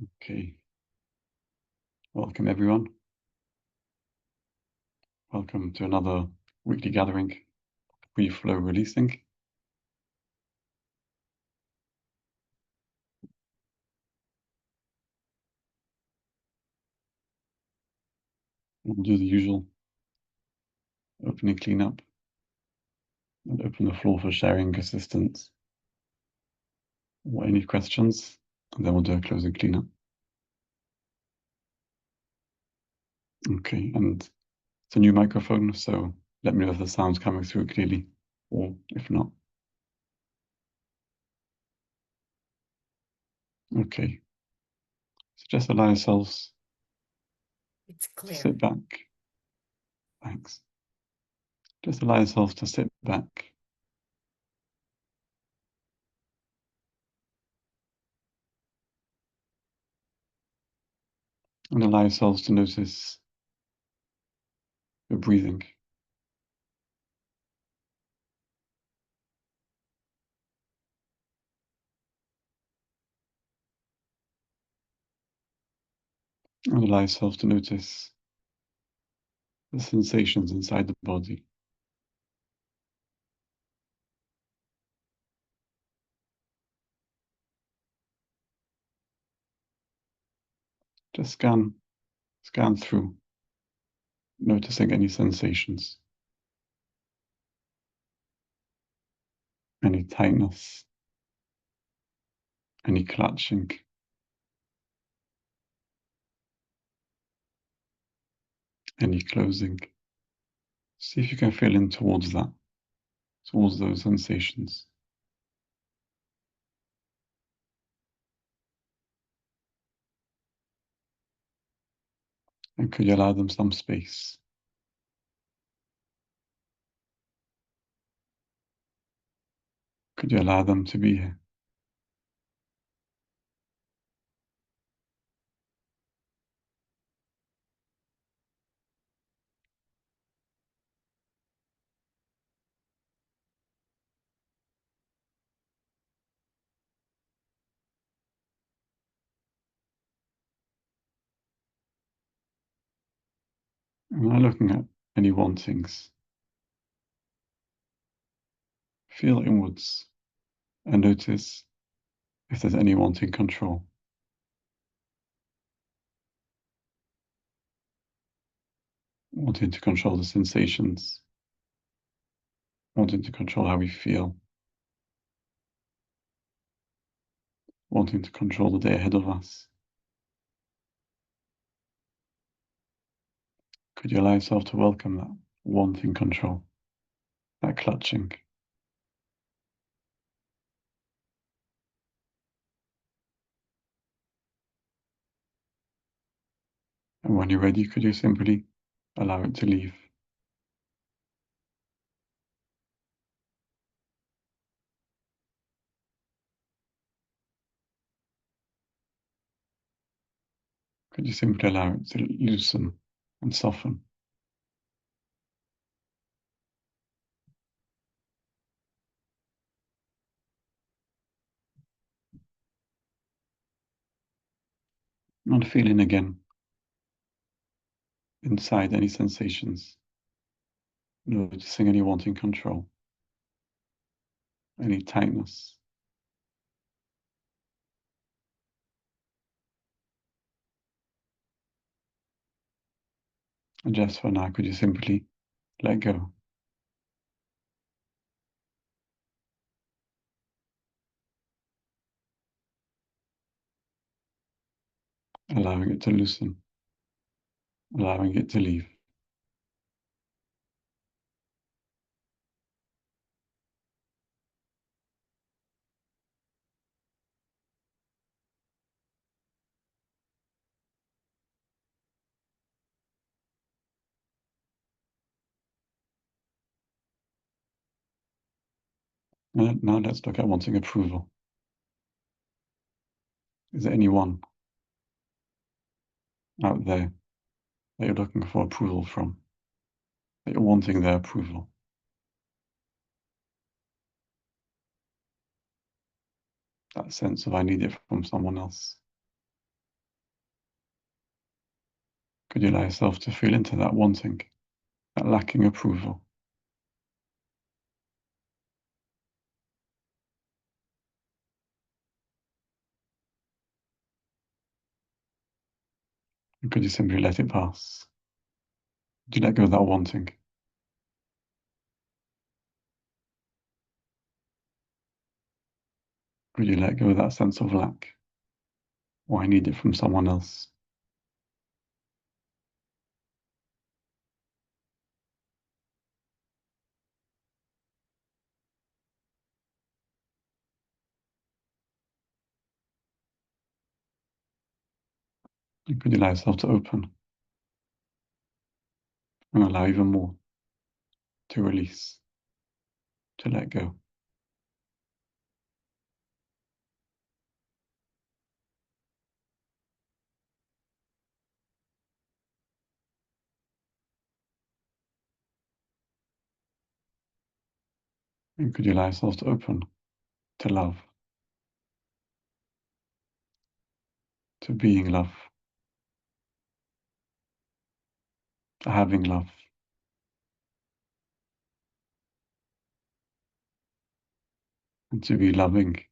Okay, welcome everyone. Welcome to another weekly gathering, Free Flow Releasing. We'll do the usual opening cleanup and open the floor for sharing assistance or any questions, and then we'll do a closing cleanup. Okay, and it's a new microphone, so let me know if the sound's coming through clearly, or if not. Okay, so just allow yourselves It's to clear. sit back. Thanks. Just allow yourselves to sit back and allow yourselves to notice your breathing. And allow yourself to notice the sensations inside the body. Just scan through, noticing any sensations, any tightness, any clutching, any closing. See if you can feel in towards that, towards those sensations. And could you allow them some space? Could you allow them to be here? And now looking at any wantings, feel inwards and notice if there's any wanting control. Wanting to control the sensations, wanting to control how we feel, wanting to control the day ahead of us. Could you allow yourself to welcome that wanting control, that clutching? And when you're ready, could you simply allow it to leave? Could you simply allow it to loosen and soften? Not feeling again inside any sensations, noticing any wanting control, any tightness. And just for now, could you simply let go? Allowing it to loosen, allowing it to leave. Now let's look at wanting approval. Is there anyone out there that you're looking for approval from, that you're wanting their approval? That sense of I need it from someone else. could you allow yourself to feel into that wanting, that lacking approval? And could you simply let it pass? Could you let go of that wanting? Could you let go of that sense of lack? Or I need it from someone else? And could you allow yourself to open and allow even more to release, to let go? And could you allow yourself to open to love, to being love, to having love, and to be loving?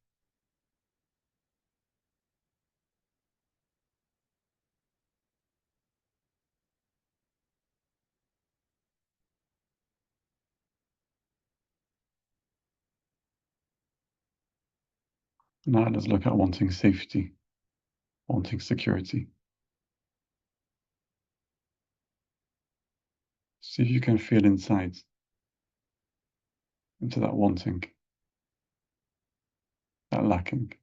Now let's look at wanting safety, wanting security. See if you can feel inside into that wanting, that lacking,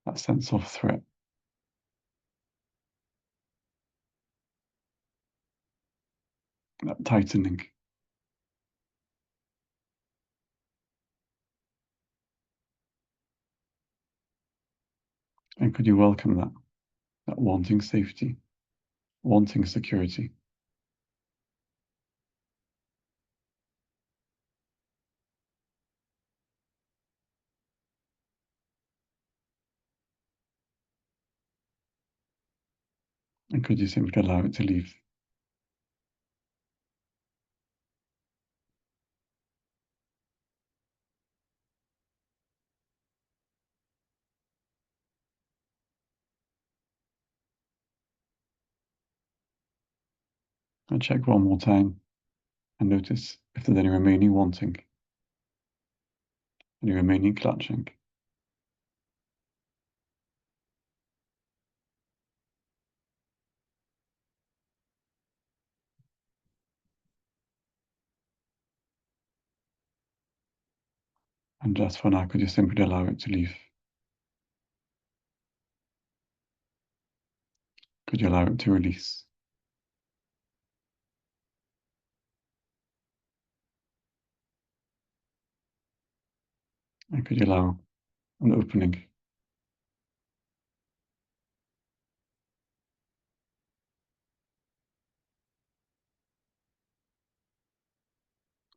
that sense of threat, that tightening. And could you welcome that wanting safety, wanting security? And could you simply allow it to leave? And check one more time and notice if there's any remaining wanting, any remaining clutching. And just for now, could you simply allow it to leave? Could you allow it to release? And could you allow an opening? Could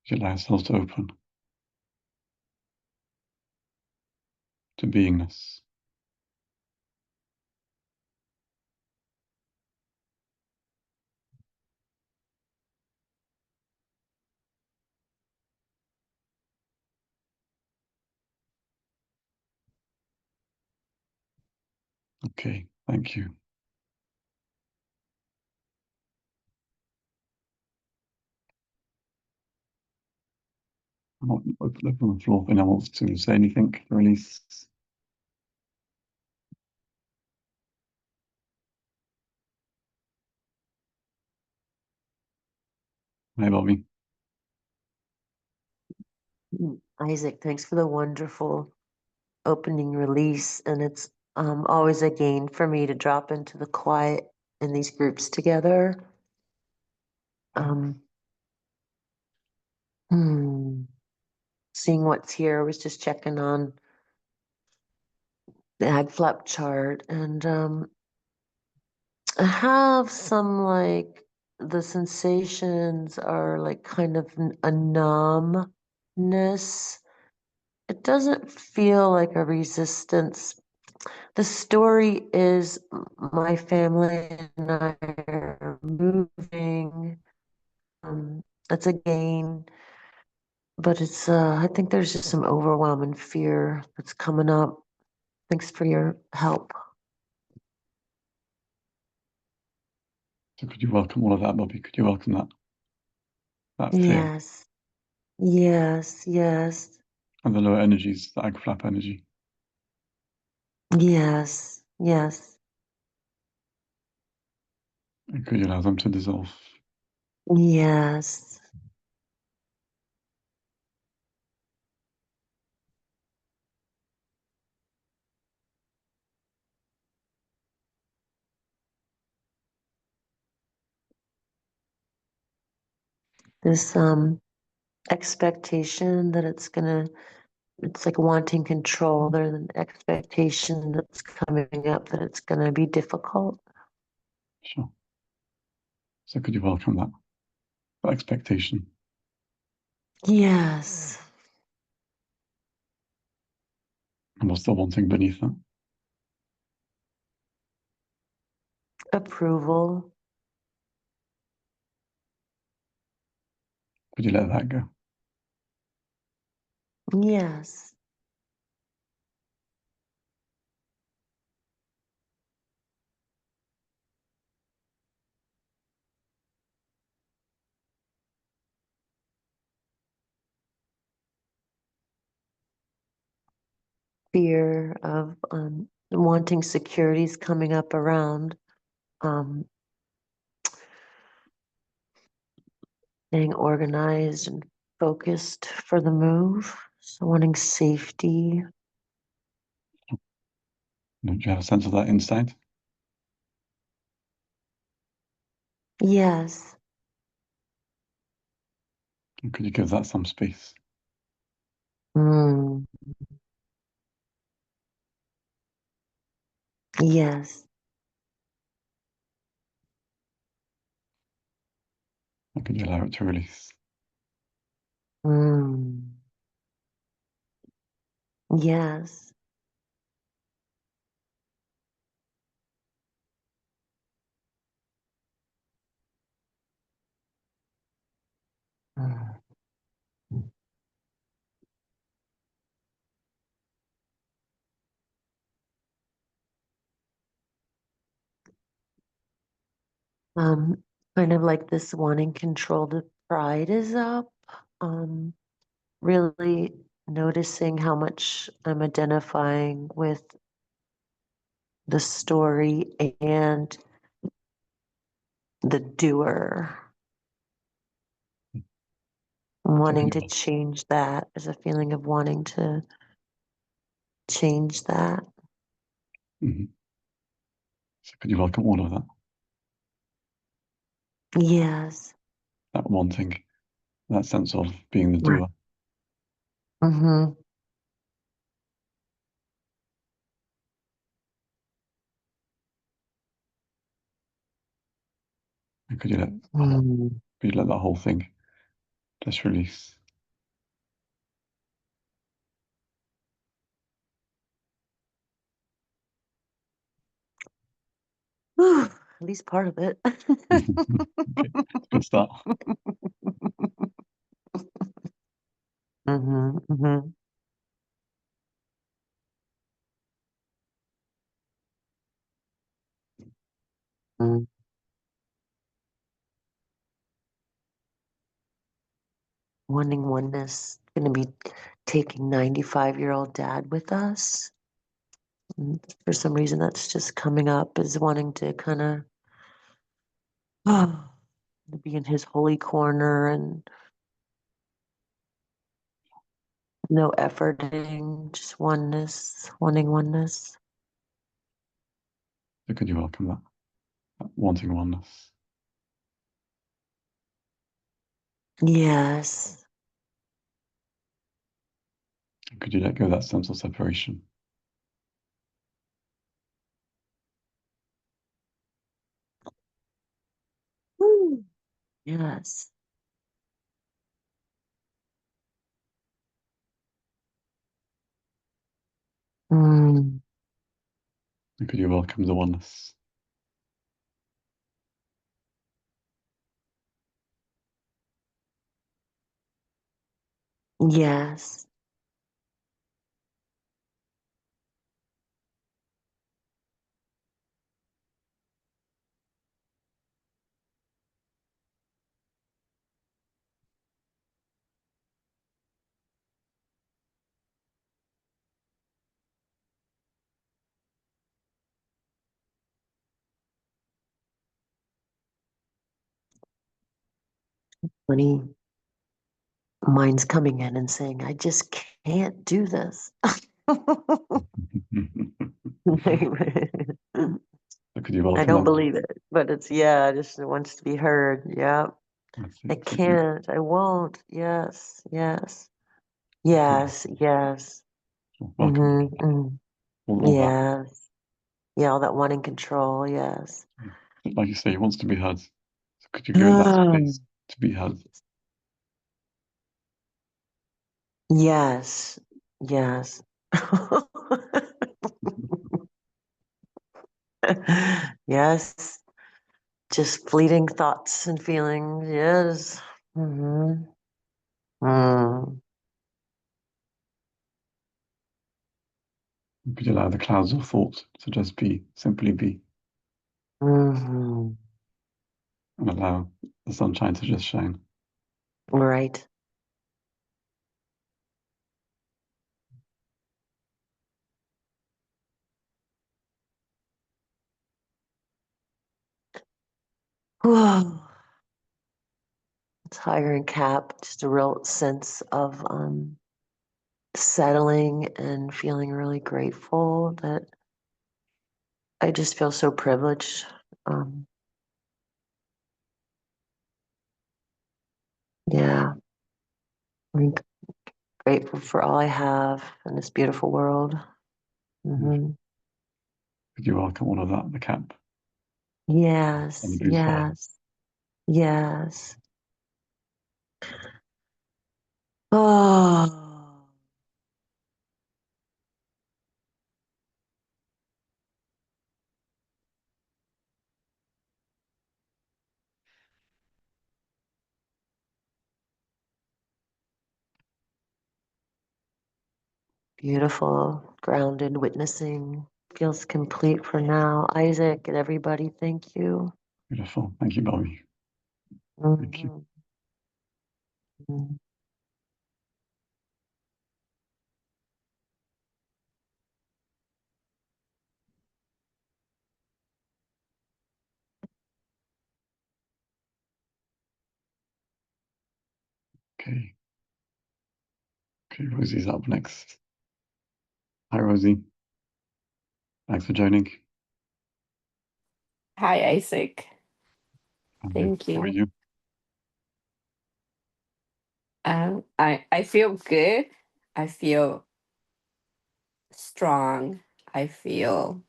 you allow yourself to open to beingness? Okay, thank you. I'll open up on the floor if anyone wants to say anything, release. Hey, Bobby. Isaac, thanks for the wonderful opening release. And it's always a gain for me to drop into the quiet in these groups together. Um, Seeing what's here, I was just checking on the ag flap chart, and I have some like the sensations are like kind of a numbness. It doesn't feel like a resistance, The story is my family and I are moving. It's a gain, but it's I think there's just some overwhelming fear that's coming up. Thanks for your help. So could you welcome all of that, Bobby? Could you welcome that fear Yes, yes, yes, and the lower energies, the ag flap energy? yes, yes, And could you allow them to dissolve? yes. This expectation that it's like wanting control. There's an expectation that's coming up that it's gonna be difficult. Sure. So could you welcome that expectation? Yes. And what's the wanting beneath that? Approval. Could you let that go? Yes. Fear of wanting securities coming up around um, getting organized and focused for the move. So wanting safety. Don't you have a sense of that inside? Yes. And could you give that some space? Mm. Yes. And could you allow it to release? Mm. Yes. Mm. Kind of like this wanting control to pride is up. Um, really noticing how much I'm identifying with the story and the doer. So could Wanting you, to change that. There's a feeling of wanting to change that. mhm. So could you welcome all of that? Yes. That wanting, that sense of being the Right. doer. Mm-hmm. And could you let Mm. that whole thing just release? Whew, at least part of it. Okay, good start. Mm-hmm, mm-hmm. Mm. Wanting oneness. Going to be taking 95-year-old dad with us. For some reason, that's just coming up is wanting to kind of be in his holy corner and no efforting, just oneness, wanting oneness. So could you welcome that wanting oneness? Yes. And could you let go of that sense of separation? Woo. Yes. Mm. And could you welcome the oneness? Yes. Funny. Mine's coming in and saying, I just can't do this. So could you I welcome don't that? believe it, but it's, yeah, it just wants to be heard. Yeah. That's I it. can't. I won't. Yes. Yes. Yes. Yes. Welcome all that. Yes. Yeah. All that wanting control. Yes. Like you say, he wants to be heard. So could you give him that space to be heard? Yes. Yes. Yes. Just fleeting thoughts and feelings. Yes. Mm-hmm. Mm. Could you allow the clouds of thought to just be, simply be, Mm-hmm. and allow the sunshine to just shine? Right. Whoa. It's higher in cap, just a real sense of settling and feeling really grateful that I just feel so privileged. Um, yeah, I'm grateful for all I have in this beautiful world. Hmm. Could you welcome all of that, the cap and the Yes, beautiful heart? yes, yes. Oh, beautiful, grounded, witnessing. Feels complete for now. Isaac and everybody, thank you. Beautiful. Thank you, Bobby. Thank you. Mhm. Okay. Okay, Rosie's up next. Hi, Rosie. Thanks for joining. Hi, Isaac. Thank How are you. you? I feel good. I feel strong. I feel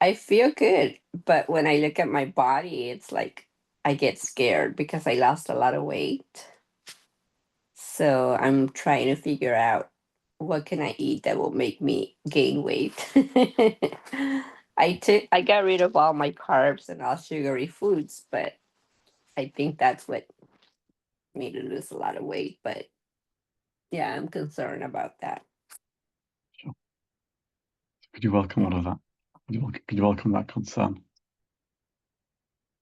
I feel good. But when I look at my body, it's like I get scared because I lost a lot of weight. So I'm trying to figure out what can I eat that will make me gain weight. I got rid of all my carbs and all sugary foods, but I think that's what made me lose a lot of weight. But yeah, I'm concerned about that. Sure. Could you welcome all of that? Could you welcome that concern?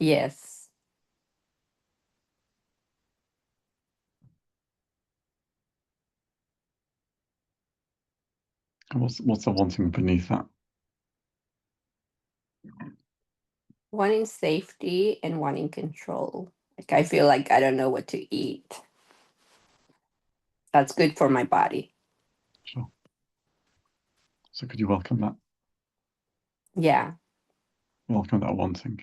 Yes. And what's the wanting beneath that? Wanting safety and wanting control. Like I feel like I don't know what to eat. That's good for my body. Sure. So could you welcome that? Yeah. Welcome that wanting.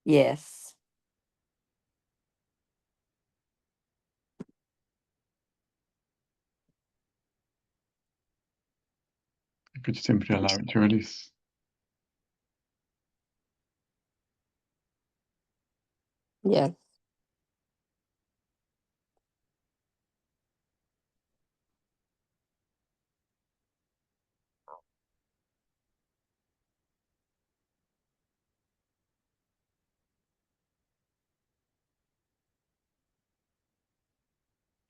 Yes. Could you simply allow it to release? Yes.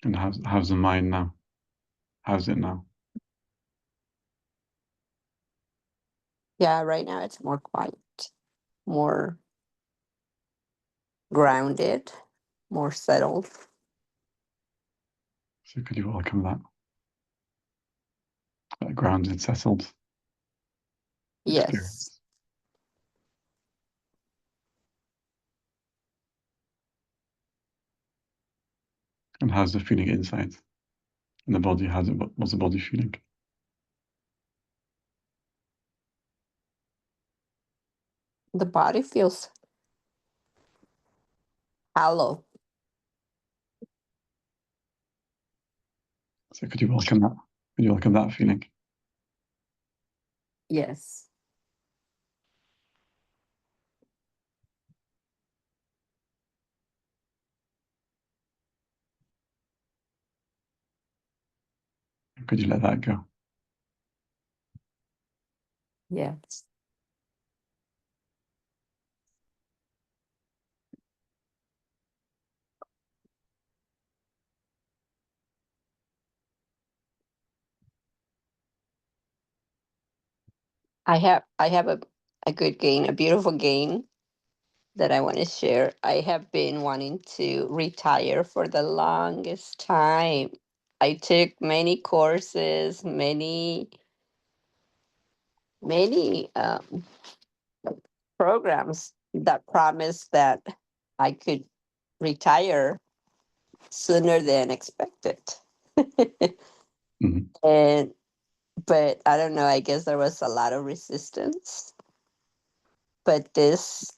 And how's the mind now? How's it now? Yeah, right now it's more quiet, more grounded, more settled. So could you welcome that grounded, settled experience? Yes. And how's the feeling inside? In the body, what's the body feeling? The body feels hollow. So could you welcome that? Could you welcome that feeling? Yes. Could you let that go? Yes. I have a good gain, a beautiful gain that I want to share. I have been wanting to retire for the longest time. I took many courses, many programs that promised that I could retire sooner than expected. Mhm. And but I don't know, I guess there was a lot of resistance. But this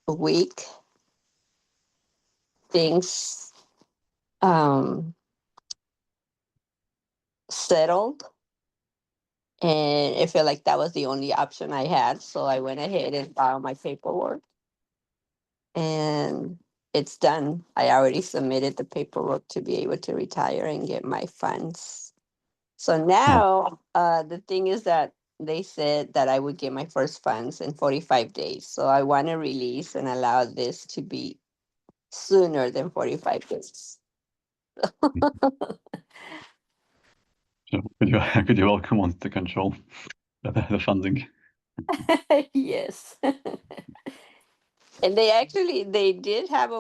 week things settled, and it felt like that was the only option I had. So I went ahead and filed my paperwork, and it's done. I already submitted the paperwork to be able to retire and get my funds. So Well, now, the thing is that they said that I would get my first funds in 45 days. So I want to release and allow this to be sooner than 45 days. so could you welcome onto the control the funding? Yes. And they did have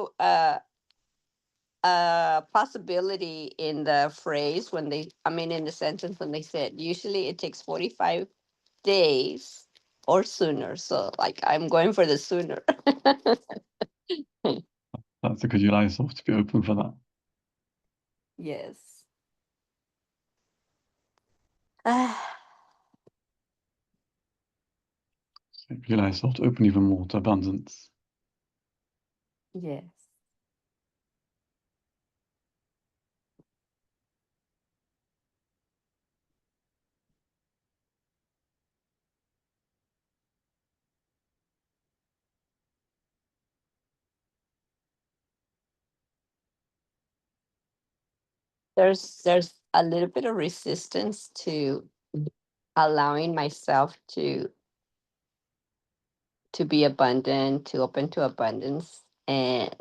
a possibility in the phrase when I mean, in the sentence when they said, usually it takes 45 days or sooner. So, like, I'm going for the sooner. So could you allow yourself to be open for that? Yes. So could you allow yourself to open even more to abundance? Yes. There's a little bit of resistance to allowing myself to be abundant, to open to abundance, and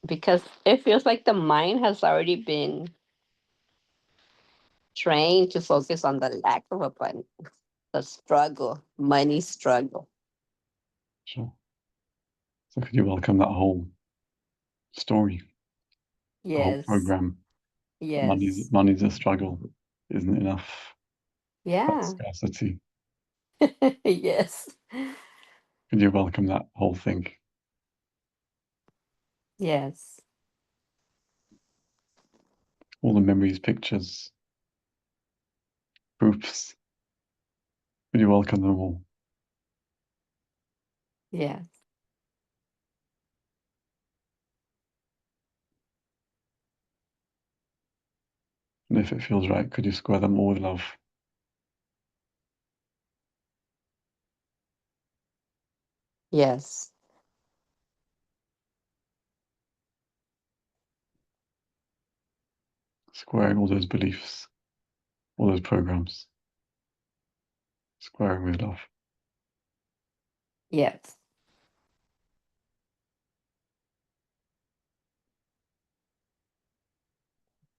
because it feels like the mind has already been trained to focus on the lack of abundance, the struggle, money struggle. Sure. So could you welcome that whole story, the whole Yes. program? Yes. Money's a struggle, isn't enough. That Yeah. scarcity. Yes. Could you welcome that whole thing? Yes. All the memories, pictures, proofs. Could you welcome them all? Yes. And if it feels right, could you square them all with love? Yes. Squaring all those beliefs, all those programs, squaring with love. Yes.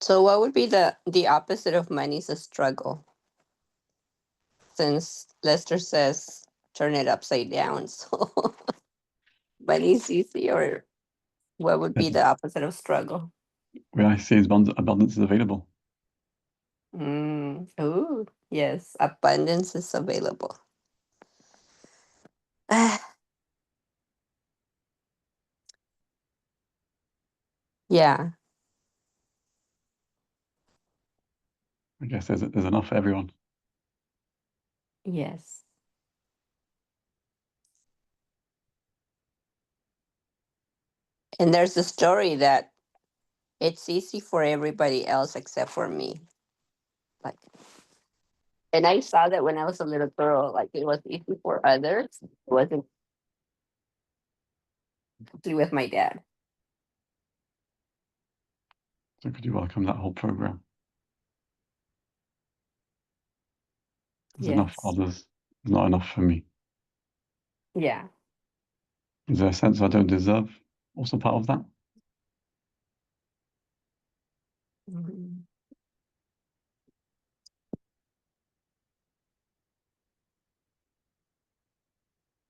So what would be the opposite of money is a struggle? Since Lester says turn it upside down, so money's easy, or what would be the opposite of struggle? Where I see is abundance is available. Oh, yes, abundance is available. Yeah, I guess there's enough for everyone. yes. And there's a story that it's easy for everybody else except for me. Like, and I saw that when I was a little girl, like it was easy for others. It wasn't easy with my dad. So could you welcome that whole program? There's enough for Yes. others. There's not enough for me. Yeah. Is there a sense I don't deserve? Also part of that? Mhm.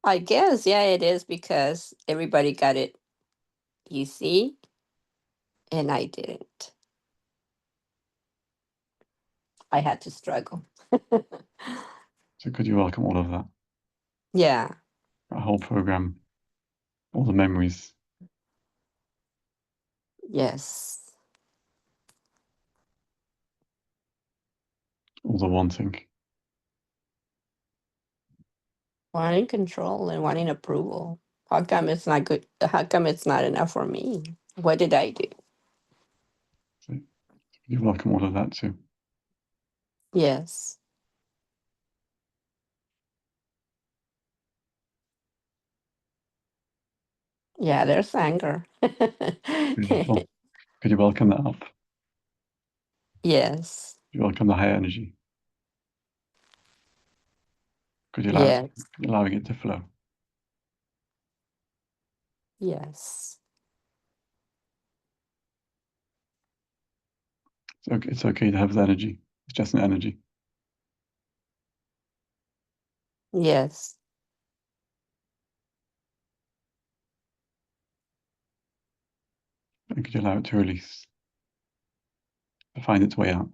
I guess, yeah, it is because everybody got it easy and I didn't. I had to struggle. So could you welcome all of that? Yeah. That whole program, all the memories, Yes. all the wanting. Wanting control and wanting approval. How come it's not good? How come it's not enough for me? What did I do? So could you welcome all of that too? Yes. Yeah, there's anger. Beautiful. Could you welcome that up? Yes. Could you welcome the high energy? Could you allow it, Yes. allowing it to flow? Yes. It's okay to have the energy. It's just an energy. Yes. And could you allow it to release, to find its way out?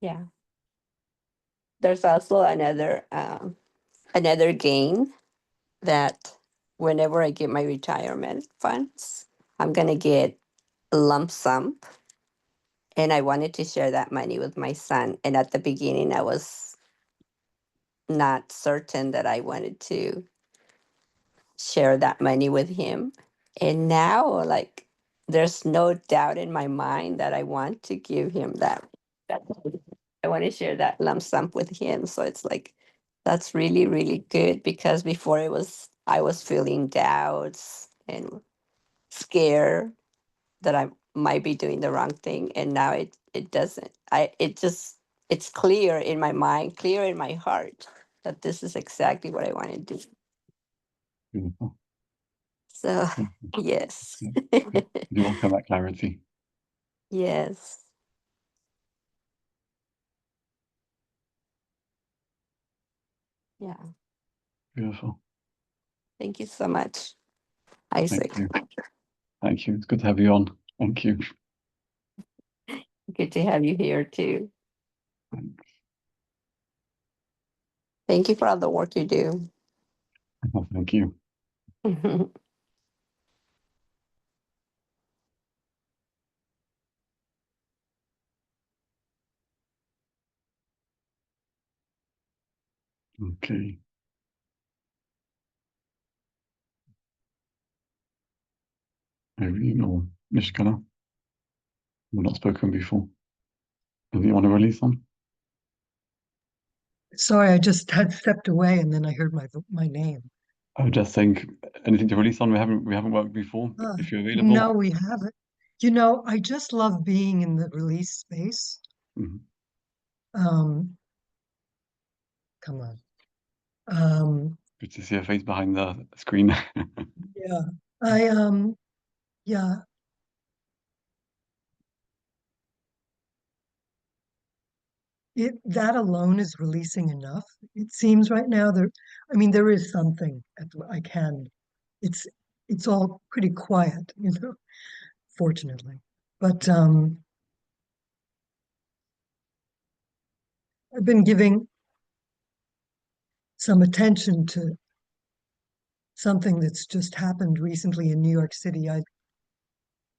Yeah. There's also another gain that whenever I get my retirement funds, I'm gonna get a lump sum, and I wanted to share that money with my son. And at the beginning, I was not certain that I wanted to share that money with him. And now, like, there's no doubt in my mind that I want to give him that I want to share that lump sum with him. So it's like that's really, really good because before I was feeling doubts and scared that I might be doing the wrong thing. And now it doesn't. It's clear in my mind, clear in my heart that this is exactly what I want to do. Beautiful. So Beautiful. yes. Yeah. Could you welcome that clarity? Yes. Yeah. Beautiful. Thank you so much, Thank Isaac. you. Thank you. It's good to have you on. Thank you. Good to have you here too. Thank you for all the work you do. Thank you. Okay. Irene or Mishkala. We've not spoken before. Anything you want to release on? Sorry, I just had stepped away and then I heard my name. I would just think anything to release on. We haven't worked before. If you're available. No, we haven't. You know, I just love being in the release space. Mhm. Come on. Good to see your face behind the screen. Yeah, I yeah. That alone is releasing enough. It seems right now I mean, there is something I can. It's it's all pretty quiet, you know, fortunately. But I've been giving some attention to something that's just happened recently in New York City,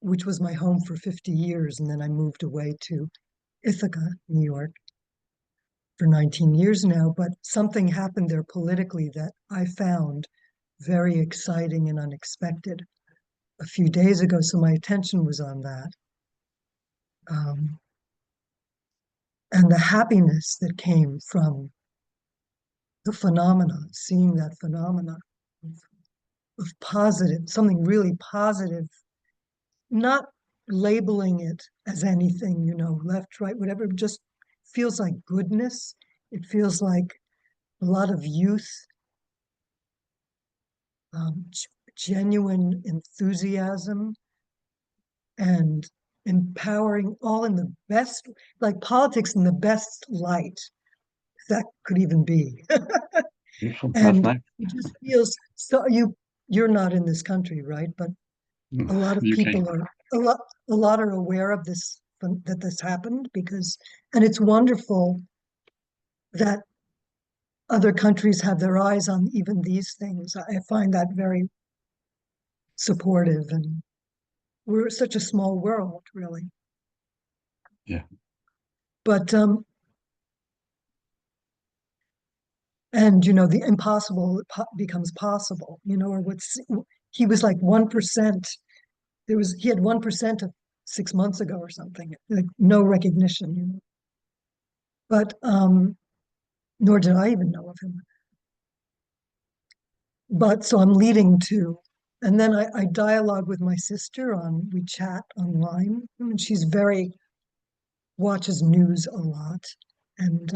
which was my home for 50 years, and then I moved away to Ithaca, New York, for 19 years now. But something happened there politically that I found very exciting and unexpected a few days ago. So my attention was on that. And the happiness that came from the phenomena, seeing that phenomena of positive, something really positive, not labeling it as anything, you know, left, right, whatever, it just feels like goodness. It feels like a lot of youth, genuine enthusiasm, and empowering, all in the best, like politics in the best light that could even be. Beautiful. That's And nice. it just feels so. You're not in this country, right? But a lot of UK. people are a lot are aware of this, that this happened, because, and it's wonderful that other countries have their eyes on even these things. I find that very supportive, and we're such a small world, really. Yeah. But and you know, the impossible becomes possible, you know, or he was like 1%. He had 1% of 6 months ago or something, like no recognition, you know. But nor did I even know of him. But so I'm leading to, and then I dialogue with my sister we chat online, and she's watches news a lot. And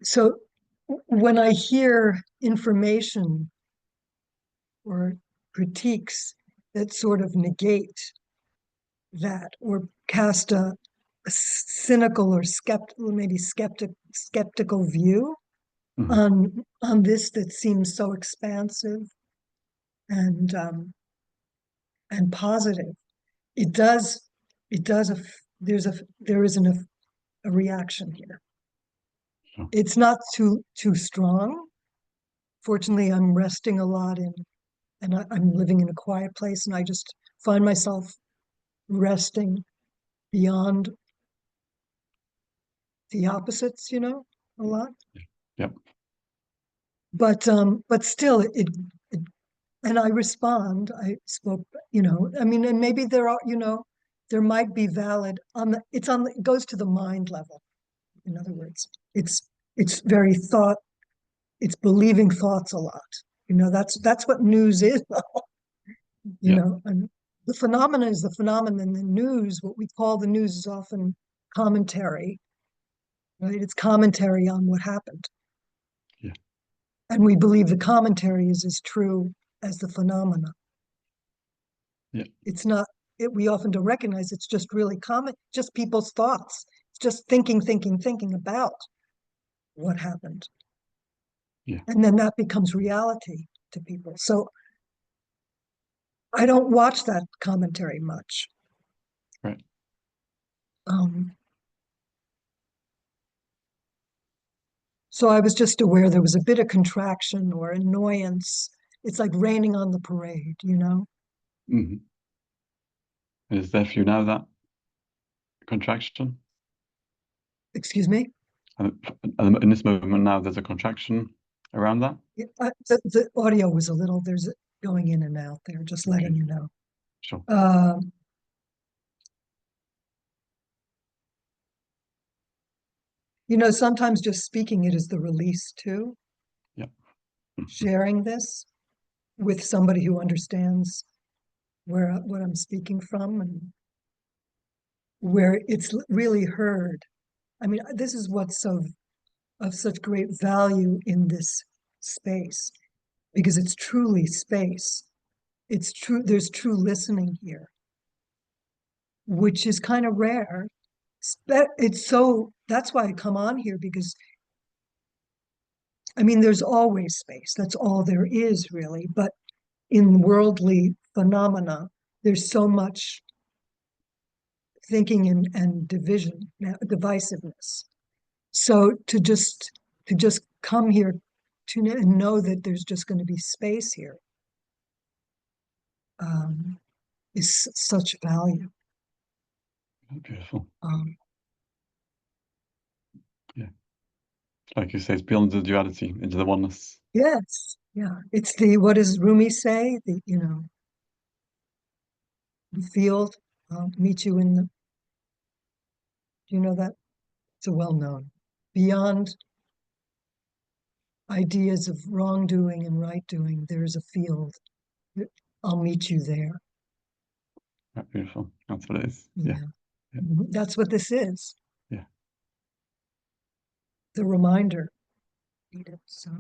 so when I hear information or critiques that sort of negate that, or cast a cynical or skeptical view Mhm. on this that seems so expansive and positive, it does there is a reaction here. Sure. It's not too strong. Fortunately, I'm resting a lot and I'm living in a quiet place, and I just find myself resting beyond the opposites, you know, a lot. Yep. But still, it and I respond. I spoke, you know. I mean, and maybe there are, you know, there might be valid on the. It goes to the mind level. In other words, it's very thought. It's believing thoughts a lot. You know, that's what news is. You Yeah. know, and the phenomena is the phenomenon. And the news, what we call the news, is often commentary. Right? It's commentary on what happened. Yeah. And we believe the commentary is as true as the phenomena. Yeah. It's not, we often don't recognize it's just really just people's thoughts. It's just thinking about what happened. Yeah. And then that becomes reality to people. So I don't watch that commentary much. Right. So I was just aware there was a bit of contraction or annoyance. It's like raining on the parade, you know? Mhm. Is there for you now that contraction? Excuse me? In this moment now, there's a contraction around that? The audio was there's going in and out there, just letting Okay. you know. Sure. You know, sometimes just speaking it is the release too. Yeah. Sharing this with somebody who understands what I'm speaking from and where it's really heard. I mean, this is what's of such great value in this space, because it's truly space. It's true, there's true listening here, which is kind of rare. That's why I come on here, because I mean, there's always space. That's all there is, really. But in worldly phenomena, there's so much thinking and division, divisiveness. So to just come here and know that there's just going to be space here is such value. Beautiful. Yeah. Like you say, it's beyond the duality into the oneness. Yes. Yeah. It's what does Rumi say? The field. I'll meet you in the. Do you know that? It's a well-known. Beyond ideas of wrongdoing and right doing, there's a field. I'll meet you there. Beautiful. That's what it is. Yeah. That's what this is. Yeah. The reminder. So,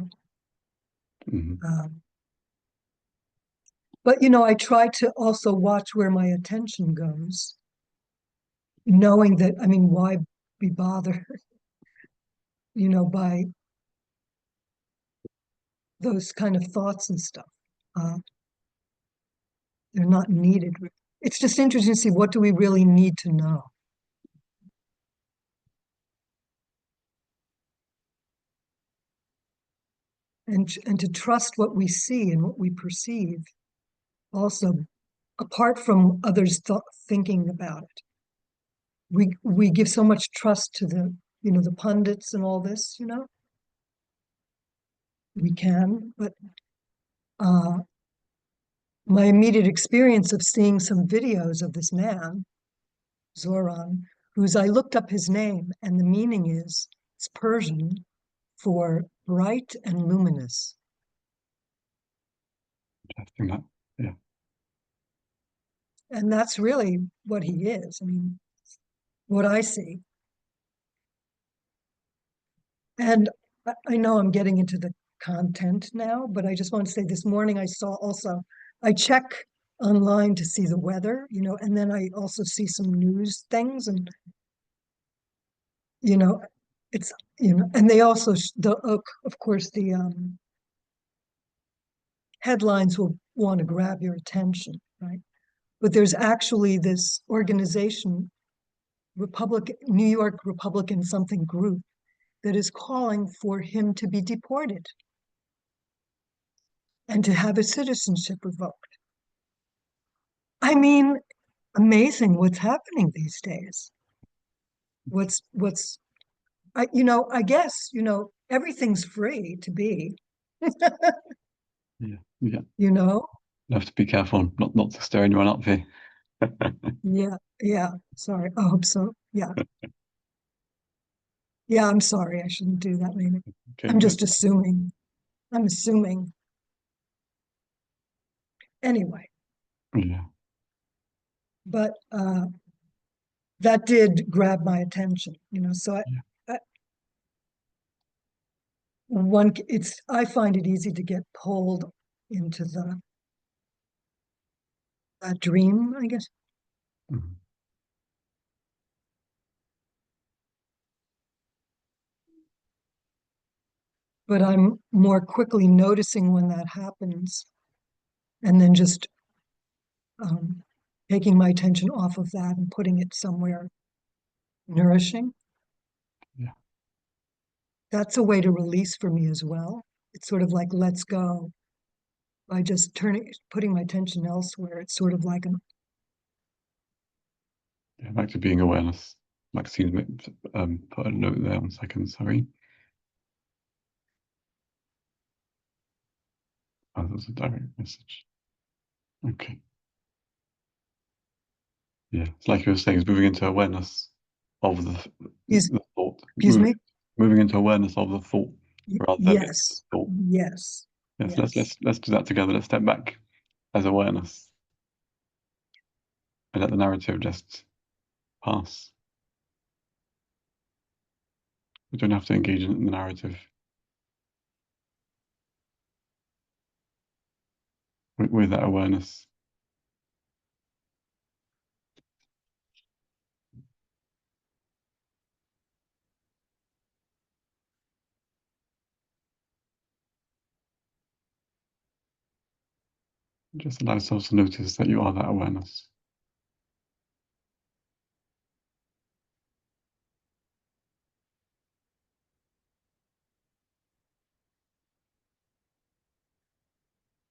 but you know, I try to also watch where my attention goes, knowing that, I mean, why be bothered, you know, by those kind of thoughts and stuff. They're not needed. It's just interesting to see, what do we really need to know? And to trust what we see and what we perceive, also, apart from others thinking about it. We give so much trust to the pundits and all this, we can, but my immediate experience of seeing some videos of this man, Zoran, I looked up his name, and the meaning is, it's Persian for bright and luminous. Interesting that, yeah. And that's really what he is. I mean, what I see. And I know I'm getting into the content now, but I just want to say, this morning I check online to see the weather, and then I also see some news things, and it's and they also of course the headlines will want to grab your attention, right? But there's actually this organization, New York Republican something group, that is calling for him to be deported and to have his citizenship revoked. I mean, amazing what's happening these days. I guess, everything's free to be. Yeah. You have to be careful not to stir anyone up here. Yeah. Sorry. I hope so. Yeah. Yeah, I'm sorry. I shouldn't do that, maybe. Okay, I'm just assuming. I'm assuming. Anyway. Yeah. But that did grab my attention, so I find it easy to get pulled into that dream, I guess. Mm-hmm. But I'm more quickly noticing when that happens, and then just taking my attention off of that and putting it somewhere nourishing. Yeah. That's a way to release for me as well. It's sort of like, let's go. By just putting my attention elsewhere, it's sort of like back to being awareness. Maxine, put a note there, 1 second, sorry. Oh, there's a direct message. Okay. Yeah, it's like you were saying, it's moving into awareness of the thought. Excuse me? Moving into awareness of the thought rather than the Yes, thought. yes, Yes, yes. let's do that together. Let's step back as awareness and let the narrative just pass. We don't have to engage in the narrative. With that awareness. Just allow yourself to notice that you are that awareness.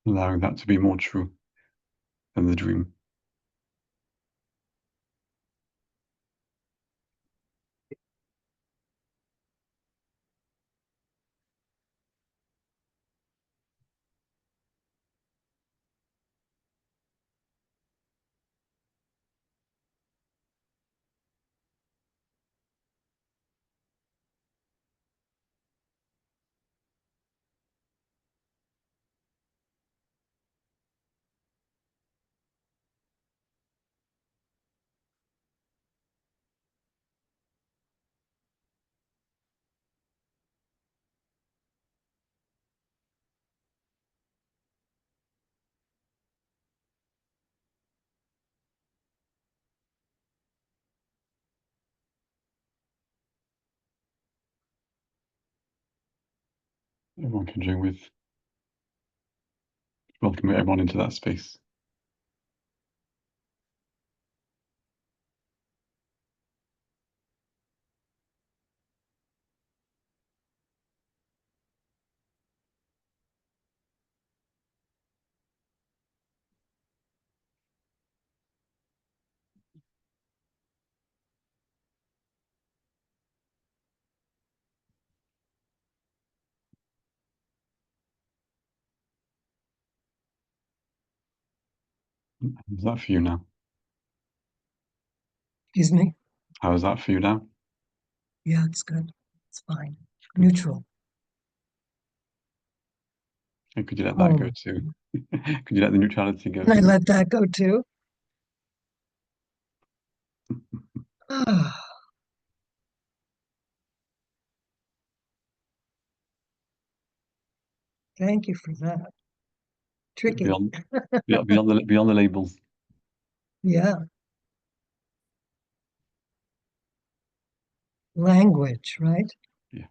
Allowing that to be more true than the dream. Everyone can join with. Welcome everyone into that space. How's that for you now? Excuse me? How is that for you now? Yeah, it's good. It's fine. Neutral. And could you let that go too? Could you let the neutrality go Can I too? let that go too? Ah, thank you for that. Tricky. Beyond the labels. Yeah. Language, right? Yeah.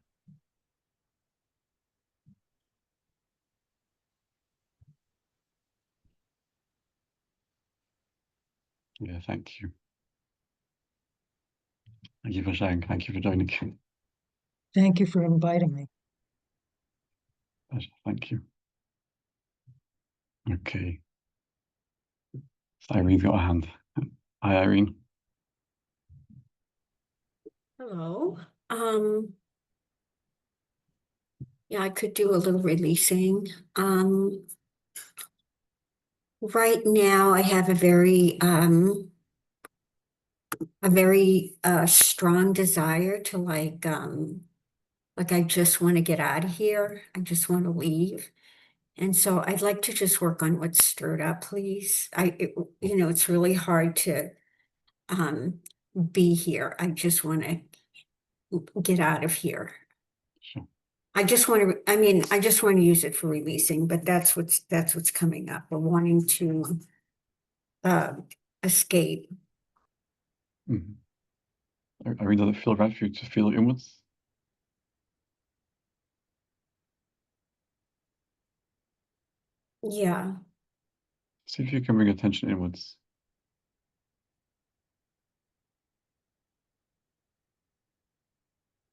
Yeah, thank you. Thank you for sharing. Thank you for joining. Thank you for inviting me. Pleasure. Thank you. Okay. So Irene's got a hand. Hi, Irene. Hello. Yeah, I could do a little releasing. Right now I have a very strong desire to like I just want to get out of here. I just want to leave. And so I'd like to just work on what's stirred up, please. It's really hard to um be here. I just want to get out of here. Sure. I just want to use it for releasing, but that's what's coming up. We're wanting to uh escape. Mhm. Irene, does it feel right for you to feel inwards? Yeah, See if you can bring attention inwards.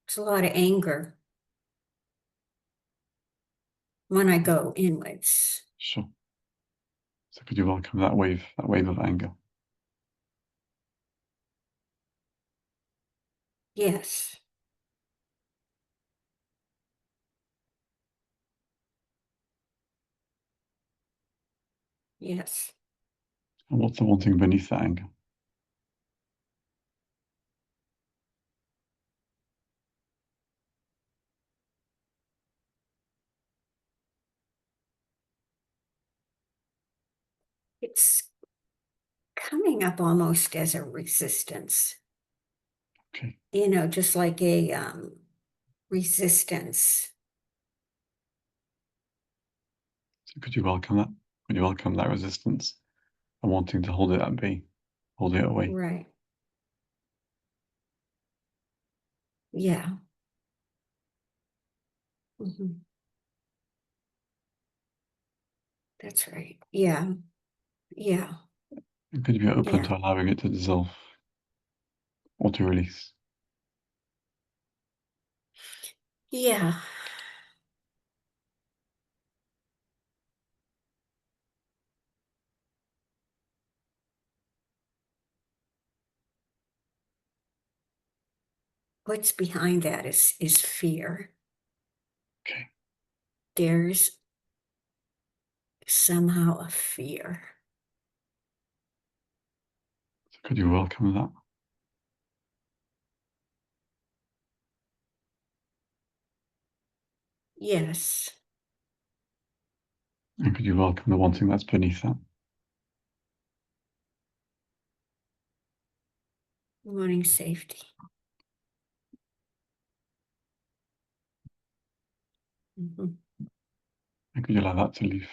there's a lot of anger when I go inwards. Sure. So could you welcome that wave of anger? Yes, yes. And what's the wanting beneath that anger? coming up almost as a resistance, Okay. just like a resistance. So could you welcome that? Could you welcome that resistance and wanting to hold it at bay, hold it away? Right. Yeah. Mhm. That's right. Yeah. Yeah. And could you be open Yeah. to allowing it to dissolve or to release? Yeah. What's behind that is fear. Okay. There's somehow a fear. So could you welcome that? Yes. And could you welcome the wanting that's beneath that? Wanting safety. Mhm. And could you allow that to leave?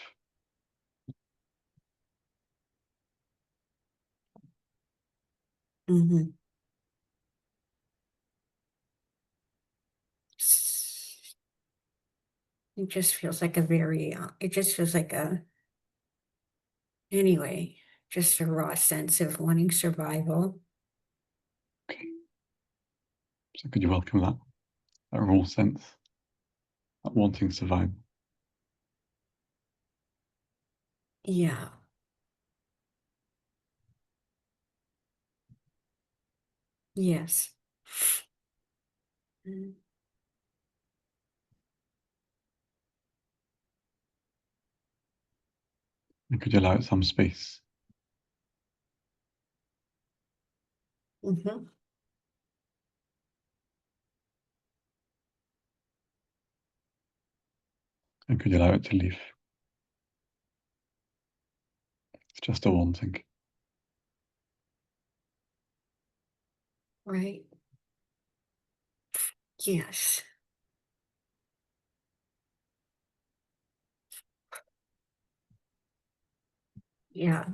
Mhm. It just feels like it just feels like anyway, just a raw sense of wanting survival. Okay. So could you welcome that? That raw sense, that wanting survival? Yeah. Yes. Mm. And could you allow it some space? Mhm. And could you allow it to leave? It's just a wanting. Right. Yes. Yeah.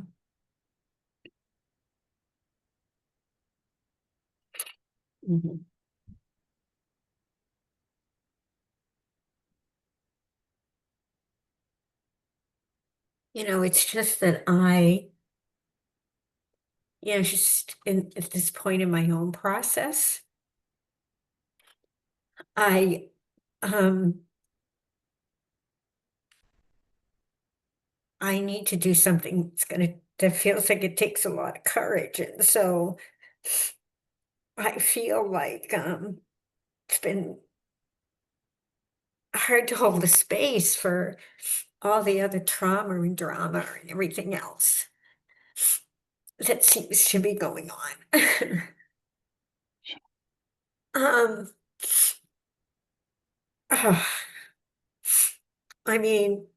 Mhm. It's just that just at this point in my own process, I um I need to do something that feels like it takes a lot of courage. And so I feel like it's been hard to hold the space for all the other trauma and drama and everything else that seems to be going on. um I mean,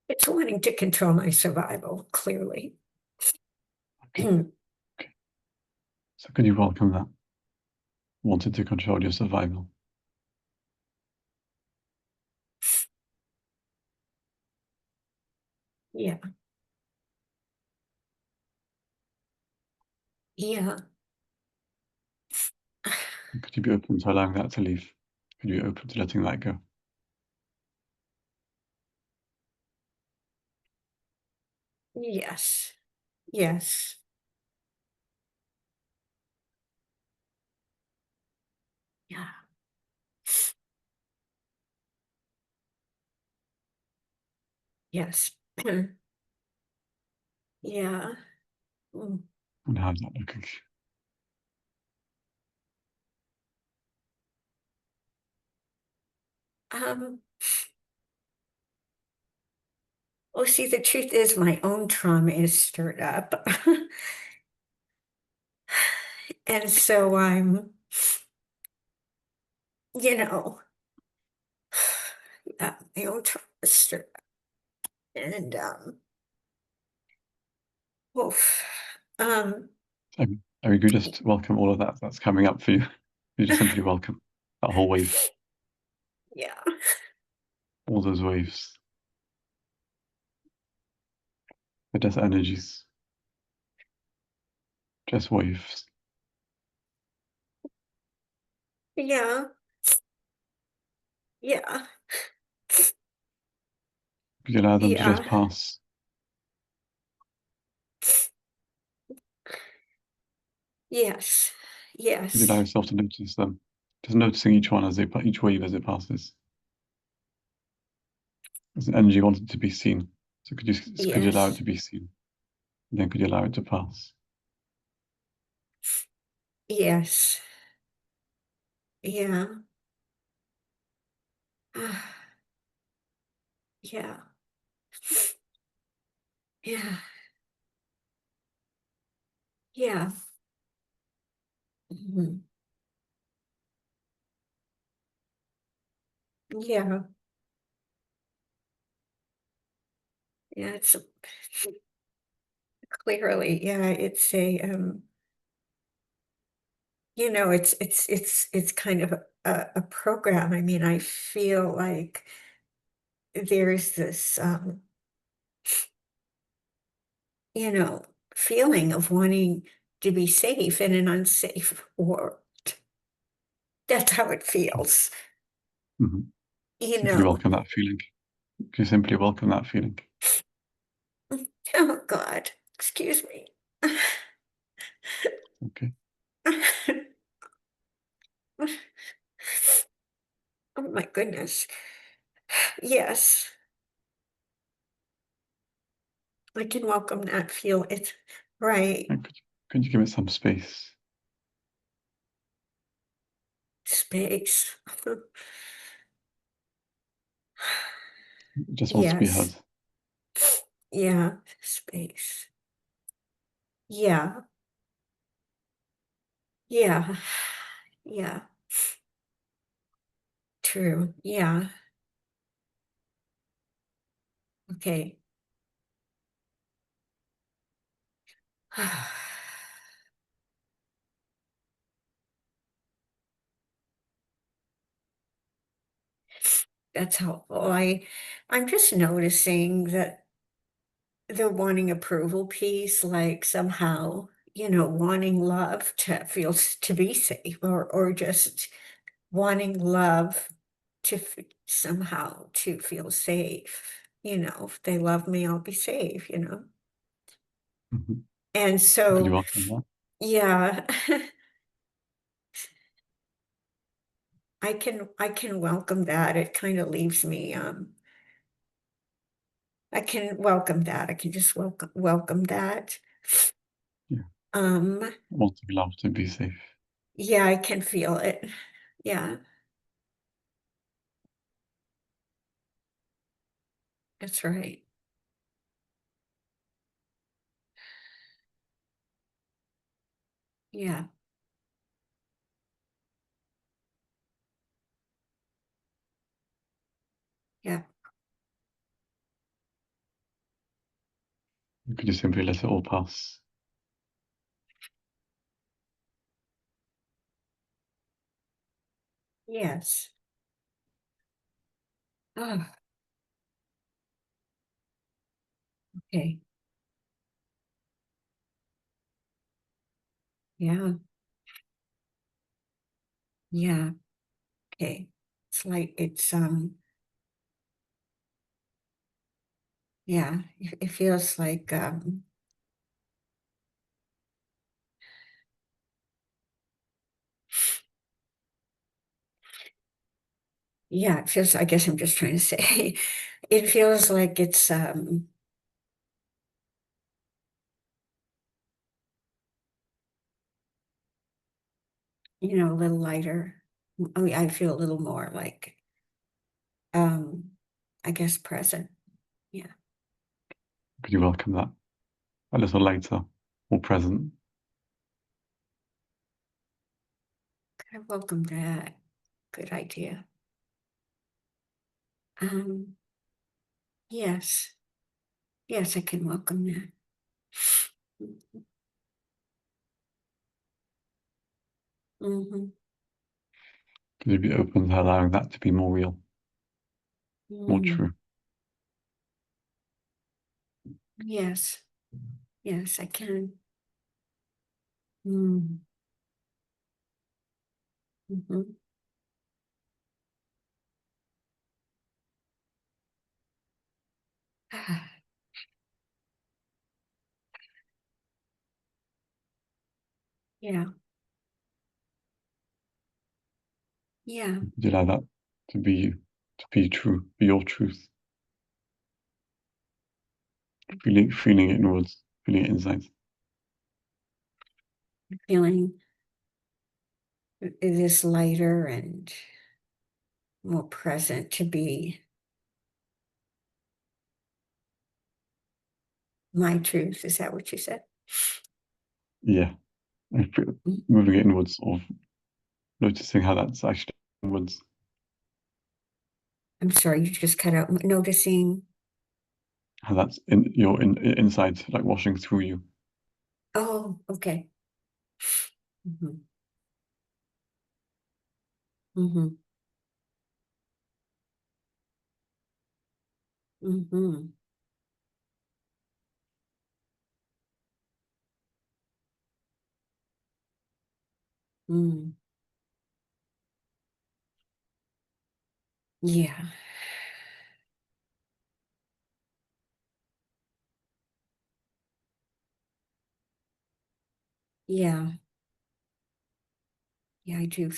it's wanting to control my survival, clearly. Okay. Okay. So could you welcome that? Wanted to control your survival. Yeah. Yeah. And could you be open to allowing that to leave? Could you be open to letting that go? Yes. Yes. Yeah. Yes. Yeah. Mm. And how's that looking? Well, see, the truth is my own trauma is stirred up. And so I'm, you know, my own trauma is stirred up. And oof, um, I could just welcome all of that that's coming up for you. You just simply welcome that whole wave, yeah, all those waves. They're just energies, just waves. yeah, yeah, You allow them to just yeah, pass. yes, You allow yes, yourself to notice them. Just noticing each one each wave as it passes. There's an energy wanting to be seen. So could you allow it yes, to be seen? And then could you allow it to pass? yes, yeah, yeah, yeah, yeah. Mhm. Yeah, yeah, it's clearly, yeah, it's a it's kind of a program. I mean, I feel like there's this you know, feeling of wanting to be safe in an unsafe world. That's how it feels, Mhm. you Simply know. welcome that feeling. You simply welcome that feeling. Oh God, excuse me. Okay. Oh my goodness. Yes, I can welcome that feel. It's right. And could you give it some space? Space. It just wants to be heard. Yes. Yeah, space. Yeah. Yeah. Yeah. True. Yeah. Okay. That's helpful. I'm just noticing that the wanting approval piece, like somehow, wanting love to feels to be safe, or just wanting love to somehow to feel safe. If they love me, I'll be safe. Mhm. And Could you so, welcome that? yeah, I can welcome that. It kind of leaves me, I can welcome that. I can just welcome that. Yeah. Um, Want to be loved, to be safe. yeah, I can feel it. Yeah, that's right. Yeah, yeah, Could you simply let it all pass? yes. Oh, okay. Yeah, yeah. Okay. It's like yeah, it feels like yeah, it feels, I guess I'm just trying to say, it feels like it's a little lighter. I mean, I feel a little more like I guess present. Yeah. Could you welcome that a little later, or present? I welcome that. Good idea. Yes. Yes, I can welcome that. Mm-hmm. Could you be open to allowing that to be more real, more true? Yes. Yes, I can. Mm. Mm-hmm. Yeah. Yeah. Could you allow that to be you, to be true, be your truth? Feeling it inwards, feeling it inside. Feeling it is lighter and more present to be my truth. Is that what you said? Yeah, moving it inwards, or noticing how that's actually inwards. I'm sorry, you just cut out. Noticing. How that's in your inside, like washing through you. Oh, okay. Mm-hmm. Mm-hmm. Mm-hmm. Mm. Yeah. Yeah. Yeah, I do.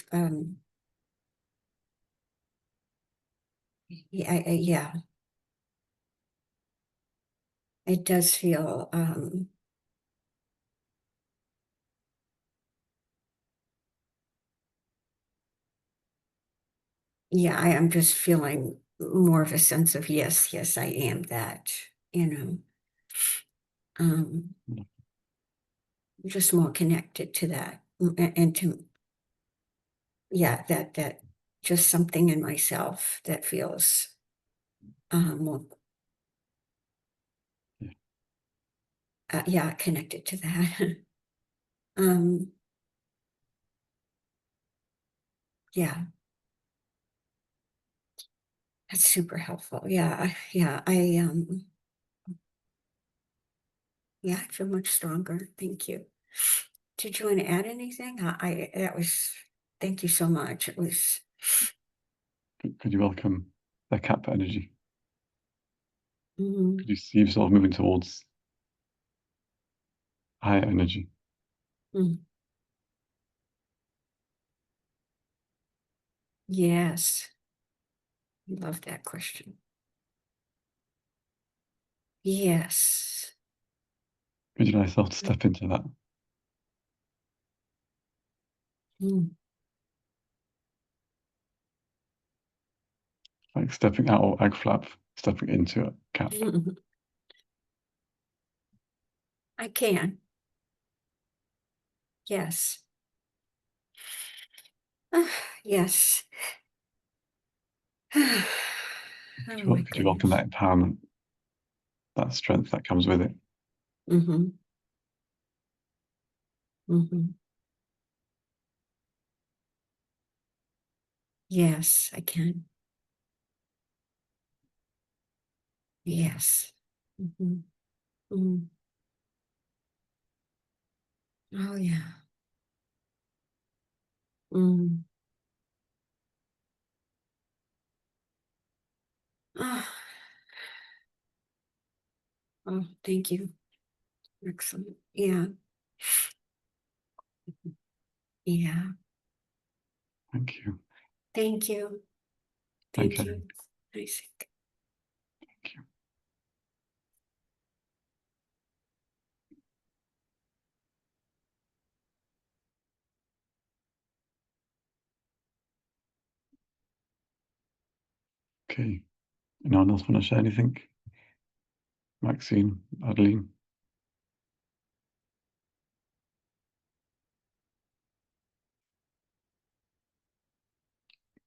Yeah, yeah. It does feel yeah, I am just feeling more of a sense of yes, yes, I am that, you know. Just more connected to that. And to yeah, that just something in myself that feels more Yeah. yeah, connected to that. um yeah, that's super helpful. Yeah, yeah, I feel much stronger. Thank you. Did you want to add anything? That was, thank you so much. It was, Could you welcome the cap energy? mm, Could you see yourself moving towards higher energy? mm, yes. Love that question. Yes. Could you allow yourself to step into that? Mm. Like stepping out of egg flap, stepping into a cap. I can. Yes. Yes. Oh my Could you welcome goodness. that empowerment, that strength that comes with it? Mm-hmm. Mm-hmm. Yes, I can. Yes. Mm-hmm. Mm. Oh yeah. Mm. Oh, oh, thank you. Excellent. Yeah. Yeah. Thank you. Thank you. Thank Thank you. you, Isaac. Thank you. Okay. Anyone else want to share anything? Maxine, Adeline?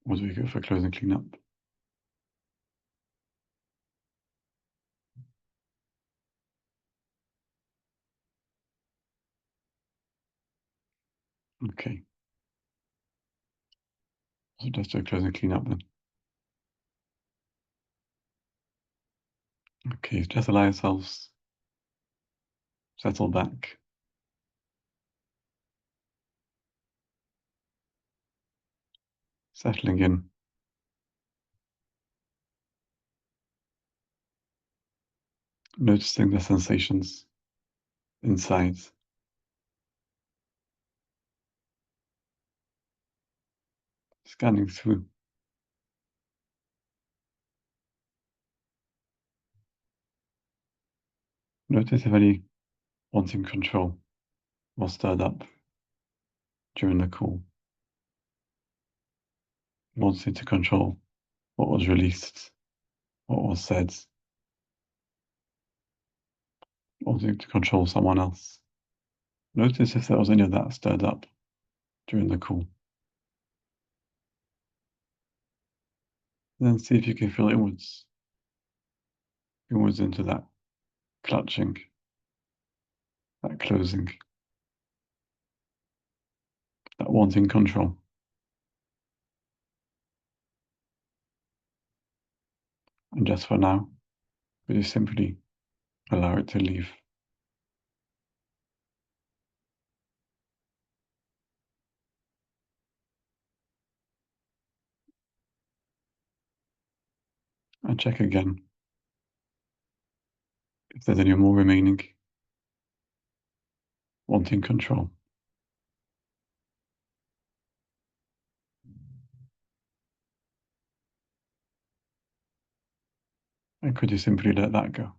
Was we go for closing cleanup? Okay. So just do a closing cleanup then. Okay, just allow yourselves settle back. Settling in. Noticing the sensations inside. Scanning through. Notice if any wanting control was stirred up during the call. Wanting to control what was released, what was said. Wanting to control someone else. Notice if there was any of that stirred up during the call. Then see if you can feel inwards into that clutching, that closing, that wanting control. And just for now, we just simply allow it to leave. And check again if there's any more remaining wanting control. And could you simply let that go?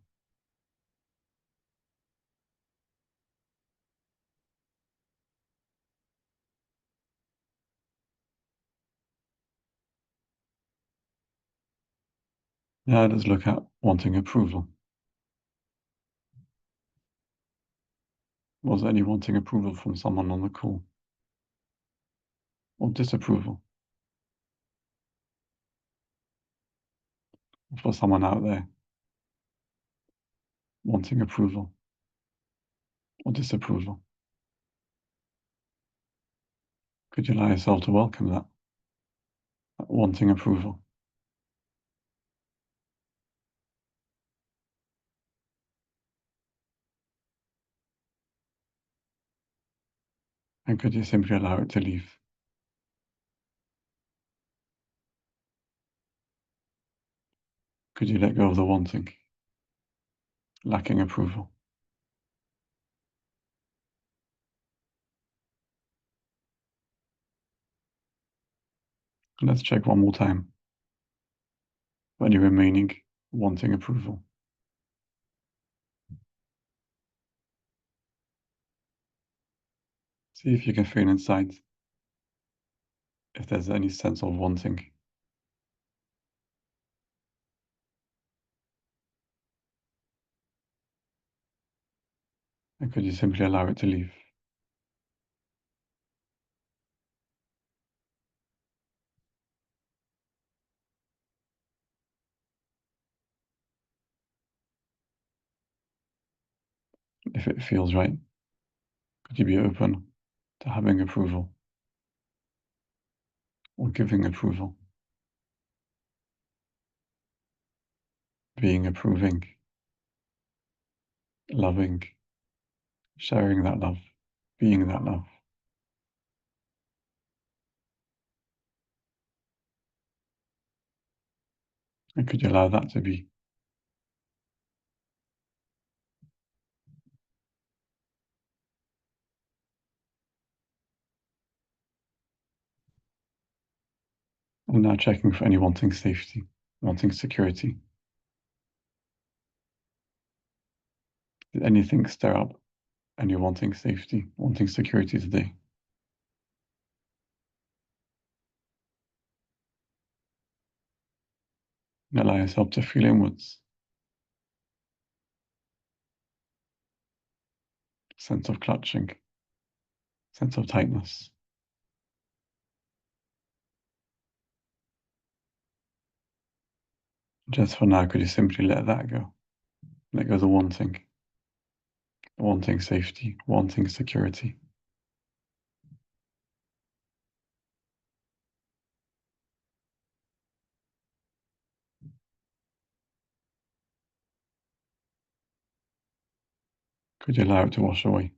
Now let's look at wanting approval. Was there any wanting approval from someone on the call? Or disapproval? For someone out there, wanting approval or disapproval? Could you allow yourself to welcome that wanting approval? And could you simply allow it to leave? Could you let go of the wanting, lacking approval? And let's check one more time for any remaining wanting approval. See if you can feel inside if there's any sense of wanting. And could you simply allow it to leave? If it feels right, could you be open to having approval or giving approval? Being approving, loving, sharing that love, being that love. And could you allow that to be? And now checking for any wanting safety, wanting security. Did anything stir up any wanting safety, wanting security today? And allow yourself to feel inwards. Sense of clutching, sense of tightness. Just for now, could you simply let that go? Let go the wanting safety, wanting security. Could you allow it to wash away?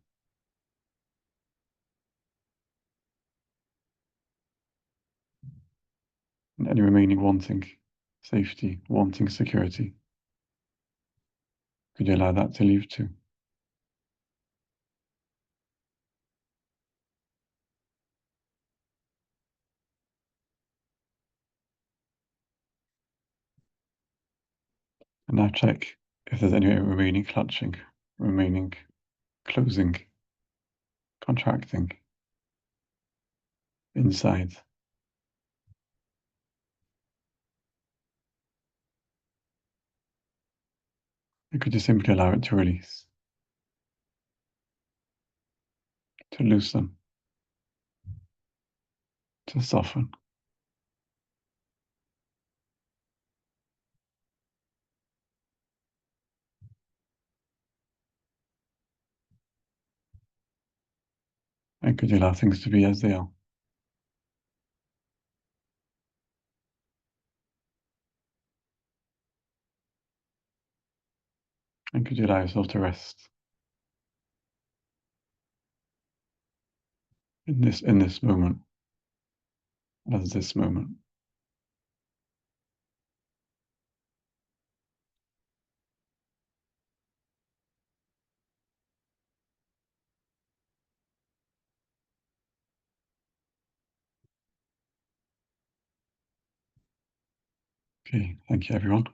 And any remaining wanting safety, wanting security, could you allow that to leave too? And now check if there's any remaining clutching, remaining closing, contracting inside. And could you simply allow it to release, to loosen, to soften? And could you allow things to be as they are? And could you allow yourself to rest in this moment, as this moment? Okay, thank you everyone.